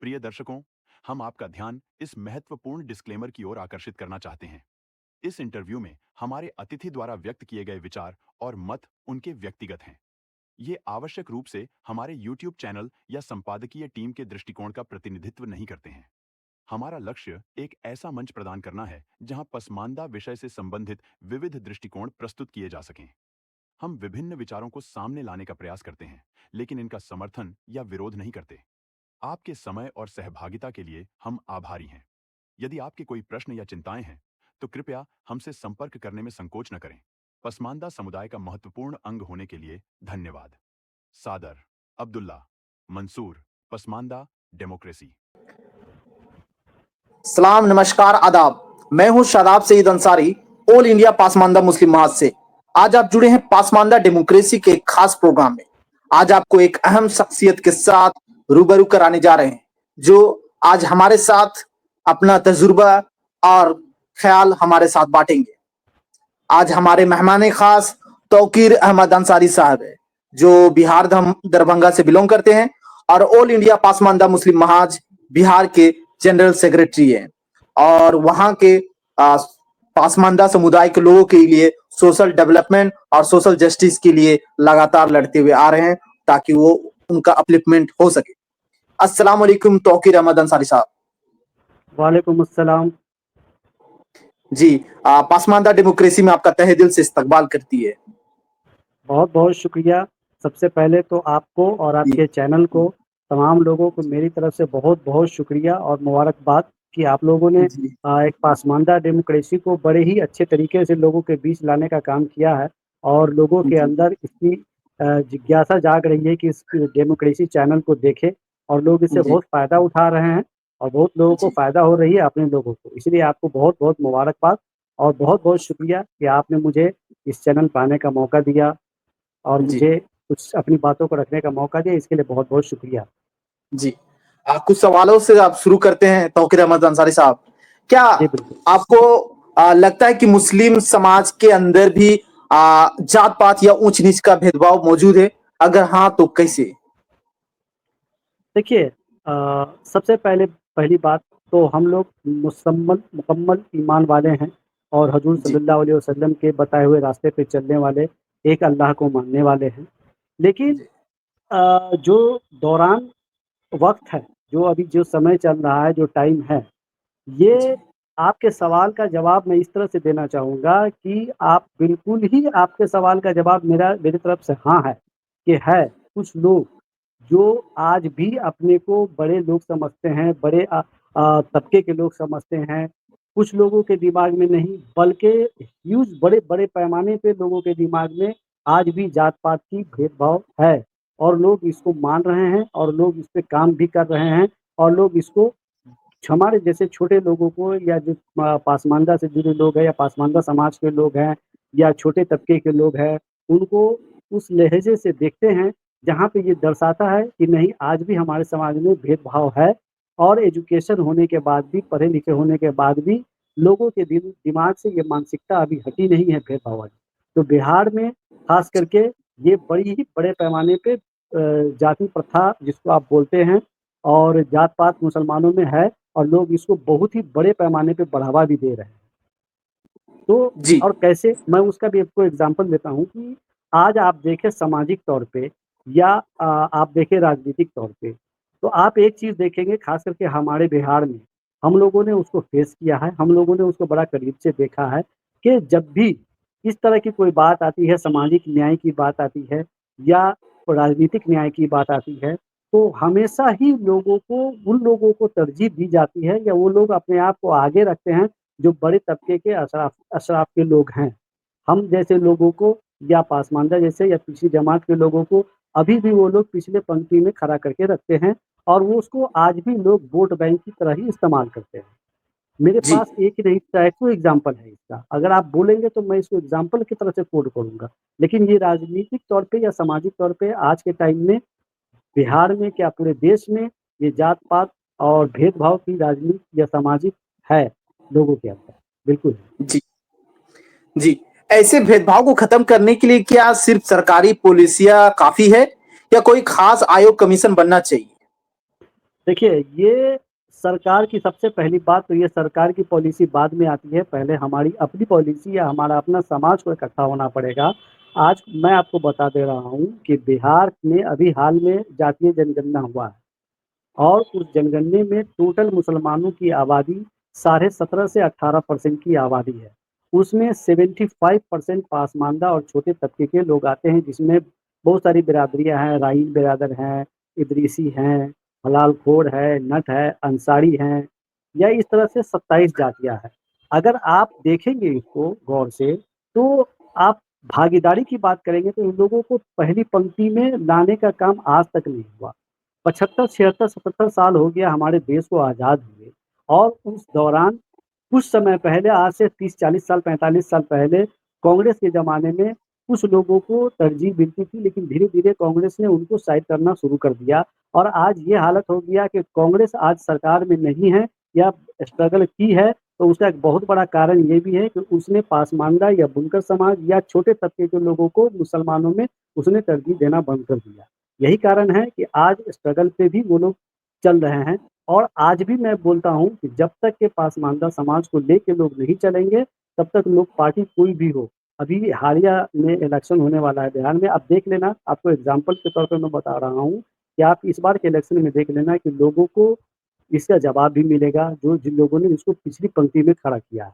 प्रिय दर्शकों, हम आपका ध्यान इस महत्वपूर्ण डिस्क्लेमर की ओर आकर्षित करना चाहते हैं। इस इंटरव्यू में हमारे अतिथि द्वारा व्यक्त किए गए विचार और मत उनके व्यक्तिगत हैं। ये आवश्यक रूप से हमारे YouTube चैनल या संपादकीय टीम के दृष्टिकोण का प्रतिनिधित्व नहीं करते हैं। हमारा लक्ष्य एक ऐसा मंच प्रदान करना है जहां पसमानदा विषय से संबंधित विविध दृष्टिकोण प्रस्तुत किए जा सकें। हम विभिन्न विचारों को सामने लाने का प्रयास करते हैं, लेकिन इनका समर्थन या विरोध नहीं करते। आपके समय और सहभागिता के लिए हम आभारी हैं। यदि आपके कोई प्रश्न या चिंताएं हैं, तो कृपया हमसे संपर्क करने में संकोच न करें। पसमानदा समुदाय का महत्वपूर्ण अंग होने के लिए धन्यवाद। सादर, अब्दुल्ला, मंसूर, पसमानदा डेमोक्रेसी। सलाम, नमस्कार, आदाब। मैं हूं शादाब सईद अंसारी, ऑल इंडिया पासमानदा मुस्लिम महाज से। आज आप जुड़े हैं पासमानदा डेमोक्रेसी के एक खास प्रोग्राम में। आज आपको एक अहम शख्सियत के साथ रूबरू कराने जा रहे हैं, जो आज हमारे साथ अपना तजुर्बा और ख्याल हमारे साथ बांटेंगे। आज हमारे मेहमान खास तौकीर अहमद अंसारी साहब है, जो बिहार दरभंगा से बिलोंग करते हैं और ऑल इंडिया पासमानदा मुस्लिम महाज बिहार के जनरल सेक्रेटरी हैं और वहां के पासमानदा समुदाय के लोगों के लिए सोशल डेवलपमेंट और सोशल जस्टिस के लिए लगातार लड़ते हुए आ रहे हैं ताकि वो उनका अपलिफ्टमेंट हो सके। अस्सलाम वालेकुम तौकीर अहमद अंसारी साहब। वालेकुम अस्सलाम। जी, पासमानदा डेमोक्रेसी में आपका तहे दिल से इस्तकबाल करती है। बहुत बहुत शुक्रिया। सबसे पहले तो आपको और आपके चैनल को, तमाम लोगों को मेरी तरफ से बहुत बहुत शुक्रिया और मुबारकबाद कि आप लोगों ने एक पासमानदा डेमोक्रेसी को बड़े ही अच्छे तरीके से लोगों के बीच लाने का काम किया है और लोगों के अंदर इसकी जिज्ञासा जाग रही है कि इस डेमोक्रेसी चैनल को देखें और लोग इससे बहुत फ़ायदा उठा रहे हैं और बहुत लोगों को फ़ायदा हो रही है अपने लोगों को। इसलिए आपको बहुत बहुत मुबारकबाद और बहुत बहुत शुक्रिया कि आपने मुझे इस चैनल पर आने का मौका दिया और मुझे कुछ अपनी बातों को रखने का मौका दिया। इसके लिए बहुत बहुत शुक्रिया। जी, कुछ सवालों से आप शुरू करते हैं तौकीर अहमद अंसारी साहब। क्या आपको लगता है कि मुस्लिम समाज के अंदर भी जात पात या ऊंच नीच का भेदभाव मौजूद है? अगर हाँ तो कैसे? देखिए, सबसे पहली बात तो हम लोग मुकम्मल ईमान वाले हैं और हजूर सल्लल्लाहु अलैहि वसल्लम के बताए हुए रास्ते पे चलने वाले, एक अल्लाह को मानने वाले हैं। लेकिन जो दौरान वक्त है, जो अभी जो समय चल रहा है, जो टाइम है, ये आपके सवाल का जवाब मैं इस तरह से देना चाहूँगा कि आप बिल्कुल ही, आपके सवाल का जवाब मेरी तरफ से हाँ है कि है कुछ लोग जो आज भी अपने को बड़े लोग समझते हैं, बड़े तबके के लोग समझते हैं। कुछ लोगों के दिमाग में नहीं, बल्कि ह्यूज बड़े पैमाने पे लोगों के दिमाग में आज भी जात-पात की भेदभाव है और लोग इसको मान रहे हैं और लोग इस पे काम भी कर रहे हैं और लोग इसको हमारे जैसे छोटे लोगों को या जो पासमानदा से जुड़े लोग हैं या पासमानदा समाज के लोग हैं या छोटे तबके के लोग हैं, उनको उस लहज़े से देखते हैं जहाँ पे ये दर्शाता है कि नहीं, आज भी हमारे समाज में भेदभाव है और एजुकेशन होने के बाद भी, पढ़े लिखे होने के बाद भी लोगों के दिमाग से ये मानसिकता अभी हटी नहीं है भेदभाव वाली। तो बिहार में ख़ास करके ये बड़े पैमाने पे जाति प्रथा जिसको आप बोलते हैं और जात-पात मुसलमानों में है और लोग इसको बहुत ही बड़े पैमाने पे बढ़ावा भी दे रहे हैं। तो और कैसे, मैं उसका भी आपको एग्ज़ाम्पल देता हूँ कि आज आप देखें सामाजिक तौर पे या आप देखें राजनीतिक तौर पे, तो आप एक चीज़ देखेंगे ख़ास करके हमारे बिहार में, हम लोगों ने उसको फेस किया है, हम लोगों ने उसको बड़ा करीब से देखा है कि जब भी इस तरह की कोई बात आती है, सामाजिक न्याय की बात आती है या राजनीतिक न्याय की बात आती है, तो हमेशा ही उन लोगों को तरजीह दी जाती है या वो लोग अपने आप को आगे रखते हैं जो बड़े तबके के अशराफ के लोग हैं। हम जैसे लोगों को या पासमानदा जैसे या पिछड़ी जमात के लोगों को अभी भी वो लोग पिछले पंक्ति में खड़ा करके रखते हैं और वो उसको आज भी लोग वोट बैंक की तरह ही इस्तेमाल करते हैं। मेरे पास एक ही नहीं, सैकड़ों एग्ज़ाम्पल है इसका। अगर आप बोलेंगे तो मैं इसको एग्ज़ाम्पल की तरह से कोट करूँगा। लेकिन ये राजनीतिक तौर पे या सामाजिक तौर पे आज के टाइम में बिहार में क्या पूरे देश में ये जात-पात और भेदभाव की राजनीति या सामाजिक है लोगों के अंदर, बिल्कुल। जी, ऐसे भेदभाव को खत्म करने के लिए क्या सिर्फ सरकारी पॉलिसियाँ काफ़ी है या कोई खास आयोग कमीशन बनना चाहिए? देखिए, ये सरकार की सबसे पहली बात तो ये सरकार की पॉलिसी बाद में आती है, पहले हमारी अपनी पॉलिसी या हमारा अपना समाज को इकट्ठा होना पड़ेगा। आज मैं आपको बता दे रहा हूँ कि बिहार में अभी हाल में जातीय जनगणना हुआ है और उस जनगणने में टोटल मुसलमानों की आबादी साढ़े 17 से 18% की आबादी है। उसमें 75% पासमानदा और छोटे तबके के लोग आते हैं, जिसमें बहुत सारी बिरादरियाँ हैं, राइन बिरादर हैं, इदरीसी हैं, हलालखोर है, नट है, अंसारी हैं, या इस तरह से 27 जातियाँ हैं। अगर आप देखेंगे इसको गौर से, तो आप भागीदारी की बात करेंगे तो इन लोगों को पहली पंक्ति में लाने का काम आज तक नहीं हुआ। 75, 76, 77 साल हो गया हमारे देश को आज़ाद हुए और उस दौरान कुछ समय पहले, आज से 30-40 साल, 45 साल पहले कांग्रेस के ज़माने में कुछ लोगों को तरजीह मिलती थी, लेकिन धीरे-धीरे कांग्रेस ने उनको साइड करना शुरू कर दिया और आज ये हालत हो गया कि कांग्रेस आज सरकार में नहीं है या स्ट्रगल की है, तो उसका एक बहुत बड़ा कारण ये भी है कि उसने पासमानदा या बुनकर समाज या छोटे तबके के लोगों को मुसलमानों में उसने तरजीह देना बंद कर दिया। यही कारण है कि आज स्ट्रगल पे भी वो लोग चल रहे हैं और आज भी मैं बोलता हूँ कि जब तक के पासमानदा समाज को लेके लोग नहीं चलेंगे, तब तक लोग पार्टी कोई भी हो। अभी हालिया में इलेक्शन होने वाला है बिहार में, आप देख लेना, आपको एग्ज़ाम्पल के तौर पे मैं बता रहा हूँ कि आप इस बार के इलेक्शन में देख लेना कि लोगों को इसका जवाब भी मिलेगा, जो जिन लोगों ने इसको पिछली पंक्ति में खड़ा किया है,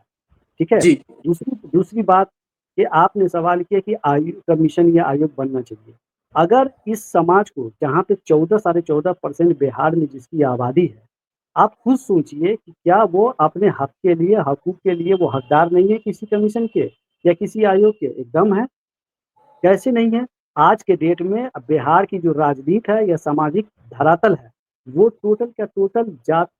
ठीक है? जी दूसरी दूसरी बात कि आपने सवाल किया कि कमीशन या आयोग बनना चाहिए। अगर इस समाज को, जहाँ पे 14 साढ़े 14% बिहार में जिसकी आबादी है, आप खुद सोचिए कि क्या वो अपने हक के लिए, हकूक़ के लिए वो हकदार नहीं है किसी कमीशन के या किसी आयोग के? एकदम है। कैसे नहीं है? आज के डेट में बिहार की जो राजनीति है या सामाजिक धरातल है, वो टोटल का टोटल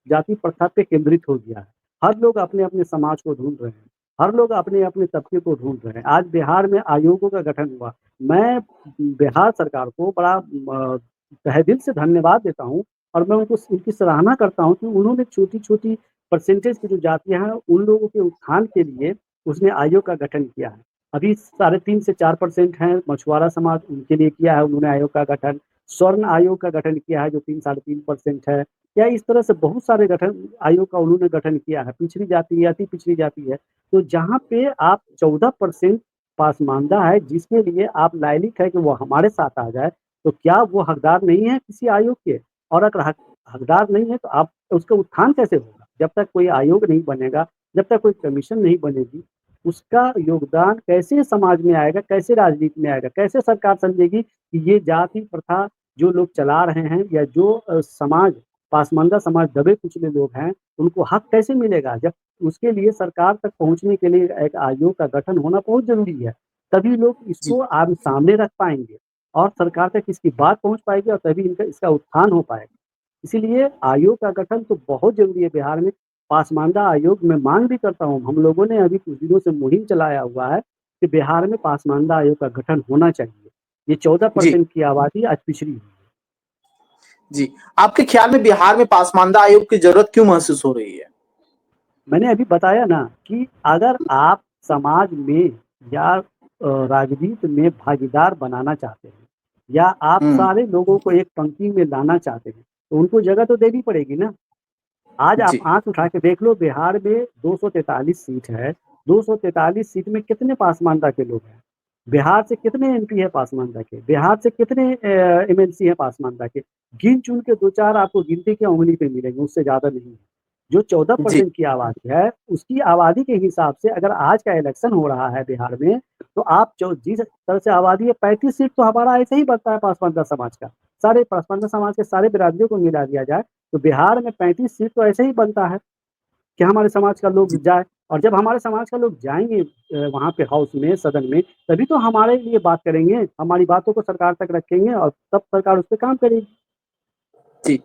जाति प्रथा पे केंद्रित हो गया है। हर लोग अपने-अपने समाज को ढूँढ रहे हैं, हर लोग अपने-अपने तबके को ढूँढ रहे हैं। आज बिहार में आयोगों का गठन हुआ। मैं बिहार सरकार को बड़ा तहे दिल से धन्यवाद देता हूँ और मैं उनको उनकी सराहना करता हूँ कि उन्होंने छोटी-छोटी परसेंटेज की जो जातियाँ हैं, उन लोगों के उत्थान के लिए उसने आयोग का गठन किया है। अभी 3.5 से 4% हैं मछुआरा समाज, उनके लिए किया है उन्होंने आयोग का गठन। स्वर्ण आयोग का गठन किया है जो 3 साढ़े 3% है। या इस तरह से बहुत सारे गठन आयोग का उन्होंने गठन किया है। पिछड़ी जाति या अति पिछड़ी जाति है। तो जहाँ पे आप 14% पासमानदा है, जिसके लिए आप लायक है कि वो हमारे साथ आ जाए, तो क्या वो हकदार नहीं है किसी आयोग के? और अगर हकदार नहीं है तो आप उसका उत्थान कैसे होगा? जब तक कोई आयोग नहीं बनेगा, जब तक कोई कमीशन नहीं बनेगी, उसका योगदान कैसे समाज में आएगा, कैसे राजनीति में आएगा, कैसे सरकार समझेगी कि ये जाति प्रथा जो लोग चला रहे हैं या जो समाज पासमानदा समाज दबे-कुचले लोग हैं, उनको हक कैसे मिलेगा? जब उसके लिए सरकार तक पहुँचने के लिए एक आयोग का गठन होना बहुत ज़रूरी है। तभी लोग जी इसको आमने-सामने रख पाएँगे और सरकार तक इसकी बात पहुँच पाएगी और तभी इनका इसका उत्थान हो पाएगा। इसीलिए आयोग का गठन तो बहुत ज़रूरी है बिहार में। पासमानदा आयोग मैं मांग भी करता हूँ, हम लोगों ने अभी कुछ दिनों से मुहिम चलाया हुआ है कि बिहार में पासमानदा आयोग का गठन होना चाहिए। ये जी 14% की आबादी आज पिछड़ी हुई है। जी आपके ख्याल में बिहार में पासमानदा आयोग की जरूरत क्यों महसूस हो रही है? मैंने अभी बताया ना कि अगर आप समाज में या राजनीति में भागीदार बनाना चाहते हैं या आप हम्म सारे लोगों को एक पंक्ति में लाना चाहते हैं, तो उनको जगह तो देनी पड़ेगी ना। आज आप जी आँख उठा के देख लो, बिहार में 243 सीट है, 243 सीट में कितने पासमानदा के लोग हैं? बिहार से कितने एमपी है पासमानदा के? बिहार से कितने एमएलसी हैं पासमानदा के? गिन-चुन के 2-4 आपको गिनती की उँगली पे मिलेंगे, उससे ज़्यादा नहीं। जो जी 14% की आबादी है, उसकी आबादी के हिसाब से अगर आज का इलेक्शन हो रहा है बिहार में, तो आप जो जिस तरह से आबादी है, 35 सीट तो हमारा ऐसे ही बनता है पासमानदा समाज का। सारे पासमानदा समाज के सारे बिरादरियों को मिला दिया जाए, तो बिहार में 35 सीट तो ऐसे ही बनता है कि हमारे समाज का लोग जी जाए और जब हमारे समाज का लोग जाएँगे वहाँ पे हाउस में, सदन में, तभी तो हमारे लिए बात करेंगे, हमारी बातों को सरकार तक रखेंगे और तब सरकार उस पे काम करेगी। जी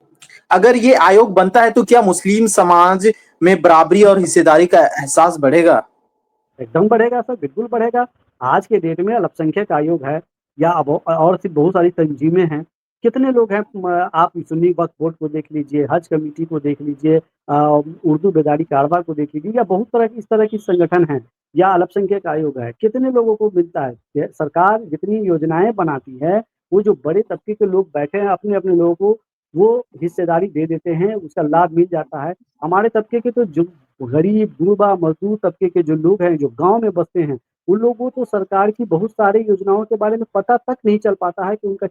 अगर ये आयोग बनता है तो क्या मुस्लिम समाज में बराबरी और हिस्सेदारी का एहसास बढ़ेगा? एकदम बढ़ेगा सर, बिल्कुल बढ़ेगा। आज के डेट में अल्पसंख्यक आयोग है या अब और सी बहुत सारी तंजीमें हैं। कितने लोग हैं आप सुन्नी वक्फ बोर्ड को देख लीजिए, हज कमेटी को देख लीजिए, उर्दू बेदारी कारवां को देख लीजिए या बहुत तरह की इस तरह की संगठन हैं या अल्पसंख्यक आयोग है। कितने लोगों को मिलता है? ये सरकार जितनी योजनाएँ बनाती है, वो जो बड़े तबके के लोग बैठे हैं अपने-अपने लोगों को वो हिस्सेदारी दे देते हैं, उसका लाभ मिल जाता है। हमारे तबके के तो जो गरीब, गुरबा, मजदूर तबके के जो लोग हैं, जो गाँव में बसते हैं, उन लोगों को सरकार की बहुत सारी योजनाओं के बारे में पता तक नहीं चल पाता है कि उनका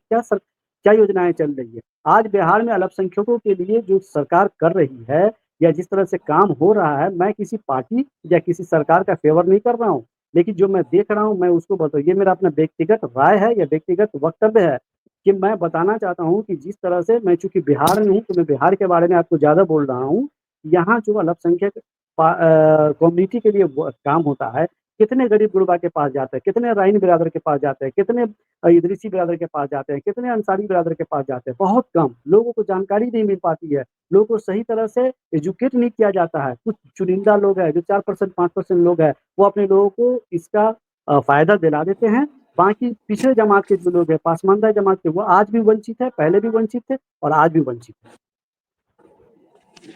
क्या योजनाएँ चल रही है। आज बिहार में अल्पसंख्यकों के लिए जो सरकार कर रही है या जिस तरह से काम हो रहा है, मैं किसी पार्टी या किसी सरकार का फ़ेवर नहीं कर रहा हूँ। लेकिन जो मैं देख रहा हूँ, मैं उसको ये मेरा अपना व्यक्तिगत राय है या व्यक्तिगत वक्तव्य है कि मैं बताना चाहता हूँ कि जिस तरह से मैं चूँकि बिहार में हूँ, तो मैं बिहार के बारे में आपको ज़्यादा बोल रहा हूँ। यहाँ जो अल्पसंख्यक कम्युनिटी के लिए वो काम होता है, कितने गरीब-गुरबा के पास जाते हैं, कितने राइन बिरादर के पास जाते हैं, कितने इदरीसी बिरादर के पास जाते हैं, कितने अंसारी बिरादर के पास जाते हैं, बहुत कम। लोगों को जानकारी नहीं मिल पाती है, लोगों को सही तरह से एजुकेट नहीं किया जाता है। कुछ चुनिंदा लोग हैं, जो 4% 5% लोग हैं, वो अपने लोगों को इसका फ़ायदा दिला देते हैं। बाकी पिछड़े जमात के जो लोग हैं, पासमानदा जमात के, वो आज भी वंचित है, पहले भी वंचित थे और आज भी वंचित है।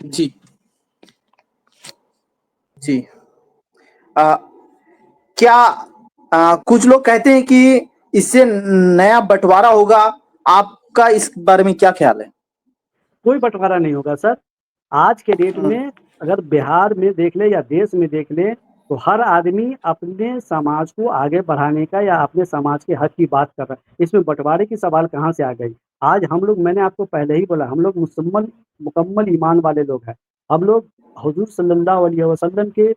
जी, जी। अ, क्या कुछ लोग कहते हैं कि इससे नया बँटवारा होगा, आपका इस बारे में क्या ख़्याल है? कोई बँटवारा नहीं होगा सर। आज के डेट हुँ, में अगर बिहार में देख लें या देश में देख लें, तो हर आदमी अपने समाज को आगे बढ़ाने का या अपने समाज के हक की बात कर रहा है। इसमें बँटवारे की सवाल कहाँ से आ गई? आज हम लोग, मैंने आपको पहले ही बोला, हम लोग मुकम्मल ईमान वाले लोग हैं। हम लोग हुज़ूर सल्लल्लाहु अलैहि वसल्लम के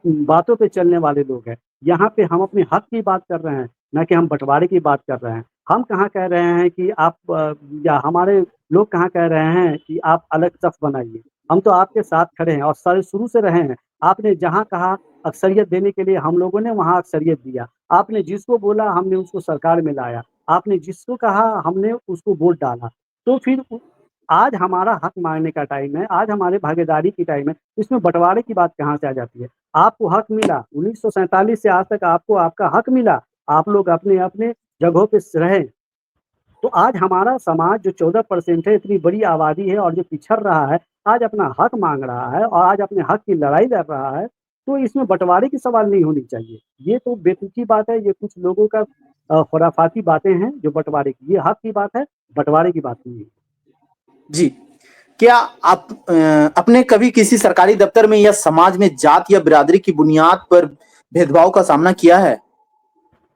बातों पे चलने वाले लोग हैं। यहाँ पे हम अपने हक की बात कर रहे हैं, ना कि हम बँटवारे की बात कर रहे हैं। हम कहाँ कह रहे हैं कि आप या हमारे लोग कहाँ कह रहे हैं कि आप अलग सफ़ बनाइए। हम तो आपके साथ खड़े हैं और सारे शुरू से रहे हैं। आपने जहाँ कहा अक्सरियत देने के लिए, हम लोगों ने वहाँ अक्सरियत दिया। आपने जिसको बोला, हमने उसको सरकार में लाया। आपने जिसको कहा, हमने उसको वोट डाला। तो फिर आज हमारा हक माँगने का टाइम है, आज हमारे भागीदारी की टाइम है, इसमें बँटवारे की बात कहाँ से आ जाती है? आपको हक मिला, 1947 से आज तक आपको आपका हक मिला, आप लोग अपने-अपने जगहों पे रहे। तो आज हमारा समाज जो 14% है, इतनी बड़ी आबादी है और जो पिछड़ रहा है, आज अपना हक माँग रहा है और आज अपने हक की लड़ाई लड़ रहा है, तो इसमें बँटवारे की सवाल नहीं होनी चाहिए। ये तो बेतुकी बात है, ये कुछ लोगों का खुराफाती बातें हैं जो बँटवारे की। ये हक की बात है, बँटवारे की बात नहीं है। जी। क्या आप अपने कभी किसी सरकारी दफ्तर में या समाज में जात या बिरादरी की बुनियाद पर भेदभाव का सामना किया है?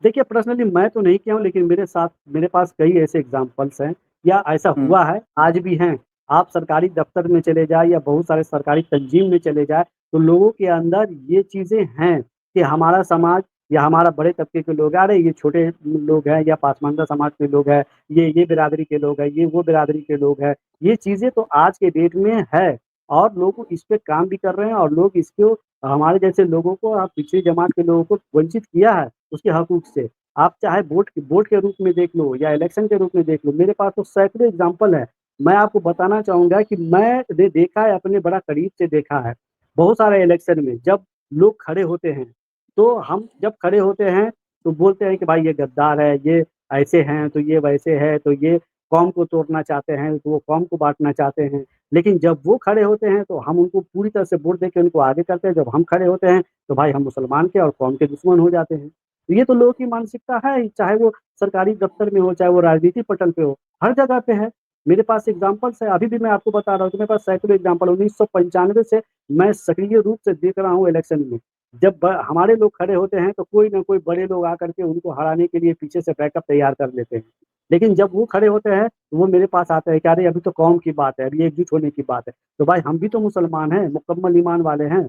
देखिए, पर्सनली मैं तो नहीं किया हूँ, लेकिन मेरे पास कई ऐसे एग्ज़ाम्पल्स हैं या ऐसा हुँ, हुआ है, आज भी हैं। आप सरकारी दफ़्तर में चले जाएँ या बहुत सारे सरकारी तंजीम में चले जाएँ, तो लोगों के अंदर ये चीज़ें हैं कि हमारा समाज या हमारा बड़े तबके के लोग, अरे ये छोटे लोग हैं या पासमानदा समाज के लोग हैं, ये बिरादरी के लोग हैं, ये वो बिरादरी के लोग हैं। ये चीज़ें तो आज के डेट में है और लोग इस पे काम भी कर रहे हैं और लोग इसको, हमारे जैसे लोगों को, पिछड़ी जमात के लोगों को वंचित किया है उसके हकूक़ से। आप चाहे वोट के रूप में देख लो या इलेक्शन के रूप में देख लो, मेरे पास तो सैकड़ों एग्ज़ाम्पल है। मैं आपको बताना चाहूँगा कि मैंने देखा है, अपने बड़ा करीब से देखा है। बहुत सारे इलेक्शन में जब लोग खड़े होते हैं, तो हम जब खड़े होते हैं, तो बोलते हैं कि भाई ये गद्दार है, ये ऐसे हैं, तो ये वैसे है, तो ये कौम को तोड़ना चाहते हैं, तो वो कौम को बाँटना चाहते हैं। लेकिन जब वो खड़े होते हैं, तो हम उनको पूरी तरह से वोट देके उनको आगे करते हैं। जब हम खड़े होते हैं, तो भाई हम मुसलमान के और कौम के दुश्मन हो जाते हैं। तो ये तो लोगों की मानसिकता है ही, चाहे वो सरकारी दफ्तर में हो, चाहे वो राजनीति पटल पे हो, हर जगह पे है। मेरे पास एग्ज़ाम्पल्स है, अभी भी मैं आपको बता रहा हूँ कि मेरे पास सैकड़ों एग्ज़ाम्पल, 1995 से मैं सक्रिय रूप से देख रहा हूँ इलेक्शन में। जब हमारे लोग खड़े होते हैं, तो कोई ना कोई बड़े लोग आकर के उनको हराने के लिए पीछे से बैकअप तैयार कर लेते हैं। लेकिन जब वो खड़े होते हैं, तो वो मेरे पास आते हैं कि अरे अभी तो कौम की बात है, अभी एकजुट होने की बात है। तो भाई हम भी तो मुसलमान हैं, मुकम्मल ईमान वाले हैं।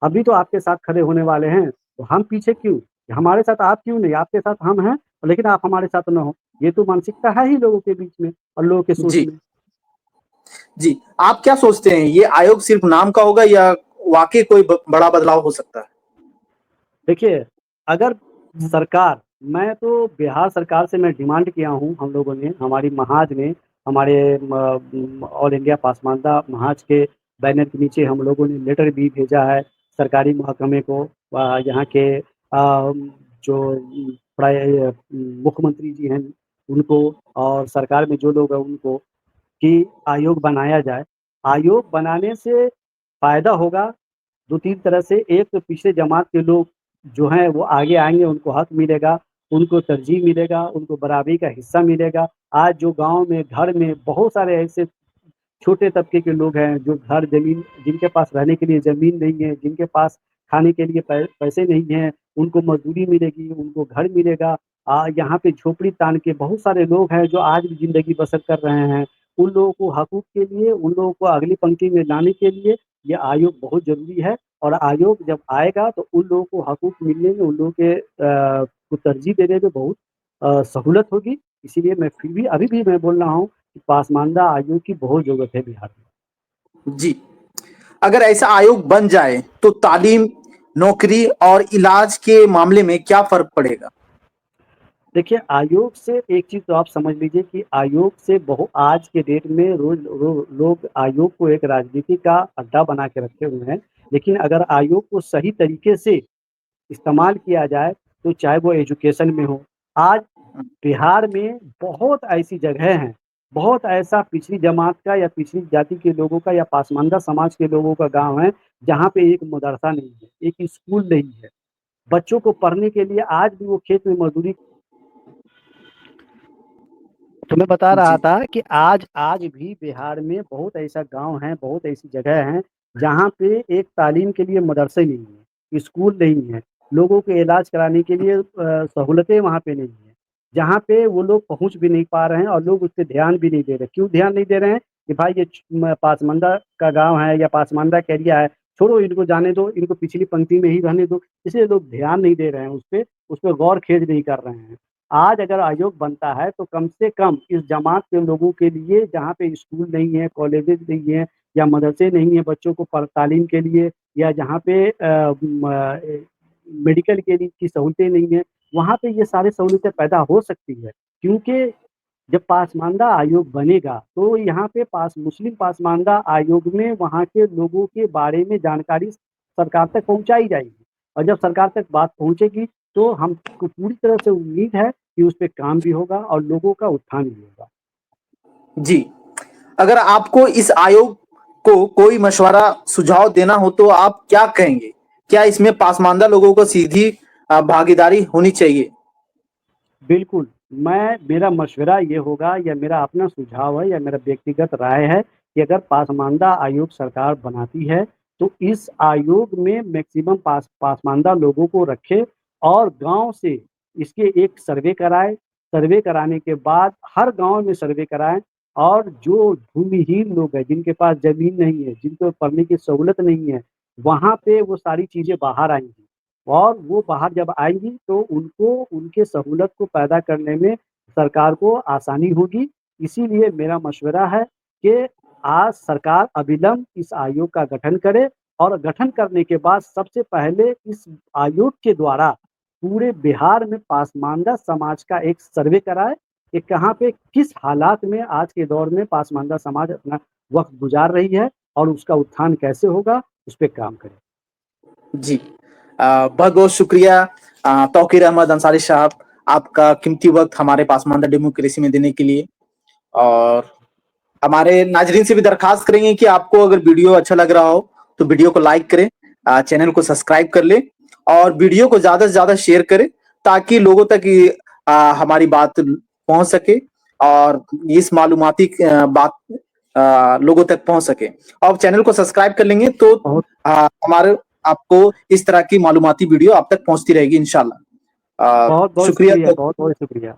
हम भी तो आपके साथ खड़े होने वाले हैं, तो हम पीछे क्यों? हमारे साथ आप क्यों नहीं? आपके साथ हम हैं, लेकिन आप हमारे साथ ना हो। ये तो मानसिकता है ही लोगों के बीच में और लोगों की सोच जी, में। जी। आप क्या सोचते हैं ये आयोग सिर्फ़ नाम का होगा या वाक़ई कोई बड़ा बदलाव हो सकता है? देखिए, अगर सरकार, मैं तो बिहार सरकार से मैं डिमांड किया हूँ, हम लोगों ने, हमारी महाज ने, हमारे ऑल इंडिया पासमानदा महाज के बैनर के नीचे हम लोगों ने लेटर भी भेजा है सरकारी महकमे को, यहाँ के जो मुख्यमंत्री जी हैं उनको, और सरकार में जो लोग हैं उनको, कि आयोग बनाया जाए। आयोग बनाने से फ़ायदा होगा 2-3 तरह से। एक तो पिछड़े जमात के लोग जो हैं वो आगे आएँगे, उनको हक मिलेगा उनको तरजीह मिलेगा, उनको बराबरी का हिस्सा मिलेगा। आज जो गाँव में, घर में बहुत सारे ऐसे छोटे तबके के लोग हैं जो घर ज़मीन, जिनके पास रहने के लिए ज़मीन नहीं है, जिनके पास खाने के लिए पैसे नहीं हैं, उनको मज़दूरी मिलेगी, उनको घर मिलेगा। यहाँ पे झोपड़ी तान के बहुत सारे लोग हैं जो आज भी ज़िंदगी बसर कर रहे हैं। उन लोगों को हकूक़ के लिए, उन लोगों को अगली पंक्ति में लाने के लिए ये आयोग बहुत ज़रूरी है, और आयोग जब आएगा तो उन लोगों को हकूक़ मिलने में, उन लोगों के को तरजीह देने में बहुत सहूलत होगी। इसीलिए मैं फिर भी अभी भी मैं बोल रहा हूँ कि पासमानदा आयोग की बहुत ज़रूरत है बिहार में। जी, अगर ऐसा आयोग बन जाए तो तालीम, नौकरी और इलाज के मामले में क्या फ़र्क पड़ेगा? देखिए, आयोग से एक चीज़ तो आप समझ लीजिए कि आयोग से आज के डेट में लोग आयोग को एक राजनीति का अड्डा बना के रखे हुए हैं। लेकिन अगर आयोग को सही तरीके से इस्तेमाल किया जाए, तो चाहे वो एजुकेशन में हो, आज बिहार में बहुत ऐसी जगह हैं, बहुत ऐसा पिछड़ी जमात का या पिछड़ी जाति के लोगों का या पासमानदा समाज के लोगों का गाँव है, जहाँ पे एक मदरसा नहीं है, एक स्कूल नहीं है। बच्चों को पढ़ने के लिए आज भी वो खेत में मज़दूरी। तो मैं बता रहा जी, था कि आज भी बिहार में बहुत ऐसा गाँव है, बहुत ऐसी जगह हैं, जहाँ पे एक तालीम के लिए मदरसे नहीं है, स्कूल नहीं है, लोगों के इलाज कराने के लिए सहूलतें वहाँ पे नहीं है, जहाँ पे वो लोग पहुँच भी नहीं पा रहे हैं और लोग उस पे ध्यान भी नहीं दे रहे। क्यों ध्यान नहीं दे रहे हैं? कि भाई ये पासमानदा का गाँव है या पासमानदा का एरिया है, छोड़ो इनको जाने दो, इनको पिछली पंक्ति में ही रहने दो, इसलिए लोग ध्यान नहीं दे रहे हैं उस पे गौर-खेज नहीं कर रहे हैं। आज अगर आयोग बनता है तो कम से कम इस जमात के लोगों के लिए, जहाँ पे स्कूल नहीं है, कॉलेजेस नहीं है या मदरसे नहीं है बच्चों को तालीम के लिए, या जहाँ पे मेडिकल के लिए की सहूलतें नहीं है, वहाँ पे ये सारी सहूलतें पैदा हो सकती है। क्योंकि जब पासमानदा आयोग बनेगा तो यहाँ पे मुस्लिम पासमानदा आयोग में वहाँ के लोगों के बारे में जानकारी सरकार तक पहुँचाई जाएगी, और जब सरकार तक बात पहुँचेगी तो हमको पूरी तरह से उम्मीद है कि उस पे काम भी होगा और लोगों का उत्थान भी होगा। जी। अगर आपको इस आयोग को कोई मशवरा, सुझाव देना हो तो आप क्या कहेंगे? क्या इसमें पासमानदा लोगों को सीधी भागीदारी होनी चाहिए? बिल्कुल, मेरा मशवरा ये होगा, या मेरा अपना सुझाव है, या मेरा व्यक्तिगत राय है कि अगर पासमानदा आयोग सरकार बनाती है, तो इस आयोग में मैक्सिमम पासमानदा लोगों को रखे और गाँव से इसके एक सर्वे कराए। सर्वे कराने के बाद हर गाँव में सर्वे कराएँ, और जो भूमिहीन लोग हैं, जिनके पास ज़मीन नहीं है, जिनको पढ़ने की सहूलत नहीं है, वहाँ पे वो सारी चीज़ें बाहर आएँगी। और वो बाहर जब आएँगी तो उनको उनके सहूलत को पैदा करने में सरकार को आसानी होगी। इसीलिए मेरा मशवरा है कि आज सरकार अविलंब इस आयोग का गठन करे, और गठन करने के बाद सबसे पहले इस आयोग के द्वारा पूरे बिहार में पासमानदा समाज का एक सर्वे कराए कि कहाँ पे किस हालात में आज के दौर में पासमानदा समाज अपना वक़्त गुज़ार रही है, और उसका उत्थान कैसे होगा, उस पे काम करे। जी। बहुत-बहुत शुक्रिया तौकीर अहमद अंसारी साहब, आपका कीमती वक़्त हमारे पासमानदा डेमोक्रेसी में देने के लिए। और हमारे नाज़रीन से भी दरख्वास्त करेंगे कि आपको अगर वीडियो अच्छा लग रहा हो, तो वीडियो को लाइक करें, चैनल को सब्सक्राइब कर लें और वीडियो को ज़्यादा से ज़्यादा शेयर करें, ताकि लोगों तक ये हमारी बात पहुँच सके और इस मालूमाती बात लोगों तक पहुँच सके। और चैनल को सब्सक्राइब कर लेंगे तो बहुत हमारे आपको इस तरह की मालूमाती वीडियो आप तक पहुँचती रहेगी इंशाल्लाह। बहुत-बहुत शुक्रिया। शुक्रिया, बहुत-बहुत शुक्रिया।